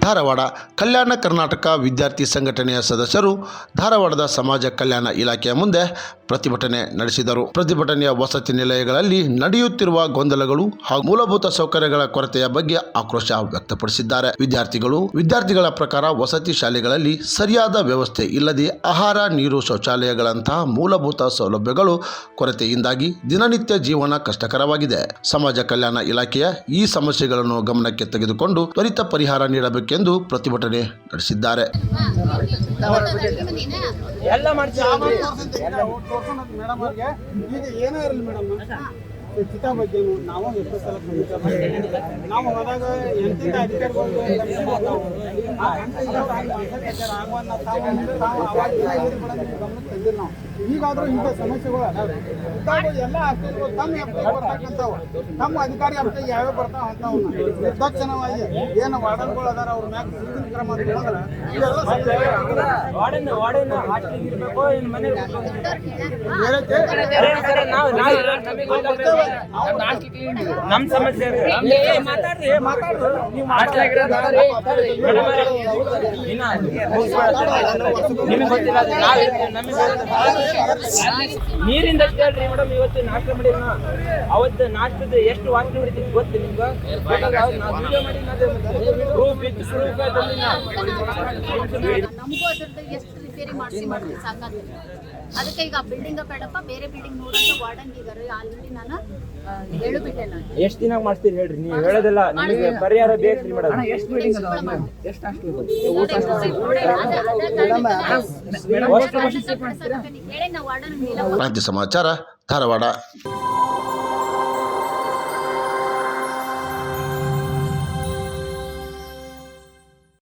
ಧಾರವಾಡ ಕಲ್ಯಾಣ ಕರ್ನಾಟಕ ವಿದ್ಯಾರ್ಥಿ ಸಂಘಟನೆಯ ಸದಸ್ಯರು ಧಾರವಾಡದ ಸಮಾಜ ಕಲ್ಯಾಣ ಇಲಾಖೆಯ ಮುಂದೆ ಪ್ರತಿಭಟನೆ ನಡೆಸಿದರು. ಪ್ರತಿಭಟನೆಯ ವಸತಿ ನಿಲಯಗಳಲ್ಲಿ ನಡೆಯುತ್ತಿರುವ ಗೊಂದಲಗಳು ಹಾಗೂ ಮೂಲಭೂತ ಸೌಕರ್ಯಗಳ ಕೊರತೆಯ ಬಗ್ಗೆ ಆಕ್ರೋಶ ವ್ಯಕ್ತಪಡಿಸಿದ್ದಾರೆ. ವಿದ್ಯಾರ್ಥಿಗಳ ಪ್ರಕಾರ ವಸತಿ ಶಾಲೆಗಳಲ್ಲಿ ಸರಿಯಾದ ವ್ಯವಸ್ಥೆ ಇಲ್ಲದೆ ಆಹಾರ, ನೀರು, ಶೌಚಾಲಯಗಳಂತಹ ಮೂಲಭೂತ ಸೌಲಭ್ಯಗಳು ಕೊರತೆಯಿಂದಾಗಿ ದಿನನಿತ್ಯ ಜೀವನ ಕಷ್ಟಕರವಾಗಿದೆ. ಸಮಾಜ ಕಲ್ಯಾಣ ಇಲಾಖೆಯ ಈ ಸಮಸ್ಯೆಗಳನ್ನು ಗಮನಕ್ಕೆ ತೆಗೆದುಕೊಂಡು ತ್ವರಿತ ಪರಿಹಾರ ನೀಡಬೇಕೆಂದು ಪ್ರತಿಭಟನೆ ನಡೆಸಿದ್ದಾರೆ. ಚಿತಾ ಬಗ್ಗೆ ನಾವು ಎಷ್ಟು ಸಲ ನಾವು ಹೋದಾಗ ಎಂತಿಂದ ಅಧಿಕಾರಿಗಳು ಈಗಾದ್ರೂ ಇಂಥ ಸಮಸ್ಯೆಗಳು ಎಲ್ಲ ಆಗ್ತಿದ್ರು. ತಮ್ಮ ಹಪ್ಪಿಗೆ ಬರ್ತಕ್ಕಂಥವು ನಮ್ಮ ಅಧಿಕಾರಿ ಹಪ್ಪಿಗೆ ಯಾವ್ಯಾವ ಬರ್ತಾವ ಅಂತಾವ್ ನಿರ್ದಾಕ್ಷಿಣ್ಯವಾಗಿ ಏನು ವಾರ್ಡನ್ಗಳು ಅದಾರ ಅವ್ರ ಮ್ಯಾಗ ಶಿಸ್ತಿನ ಕ್ರಮ ತಗೊಂಡ್ರೆ ಇವೆಲ್ಲ ನಮ್ ಸಮಸ್ಯೆ ನೀರಿಂದ ಹೇಳ್ರಿ ಮೇಡಮ್. ಇವತ್ತು ನಾಷ್ಟ ಮಾಡಿ ಅವತ್ತು ನಾಷ್ಟದ ಎಷ್ಟು ವಾಸನೆ ಹೊಡಿತೀವಿ ಗೊತ್ತು ನಿಮ್ಗೆ? ನಮಗೂ ಅದ್ರದ್ದು ಎಷ್ಟು ರಿಪೇರಿ ಮಾಡಿಸಿ ಸಾಕಾಗ್ತದೆ. ಅದಕ್ಕೆ ಈಗ ಬಿಲ್ಡಿಂಗ್ ಬೇಡಪ್ಪ, ಬೇರೆ ಬಿಲ್ಡಿಂಗ್ ನೋಡಂತ ವಾರ್ಡನ್ ಇದಾರೆ. ಆಲ್ರೆಡಿ ನಾನು ಹೇಳಿಬಿಟ್ಟೆ. ನಾನು ಎಷ್ಟು ದಿನ ಮಾಡ್ತೀನಿ ಹೇಳ್ರಿ? ನೀವು ಹೇಳೋದಿಲ್ಲ, ನಿಮಗೆ ಪರಿಹಾರ ಬೇಕ್ರಿ ಮೇಡಮ್. ರಾಜ್ಯ ಸಮಾಚಾರ ಧಾರವಾಡ.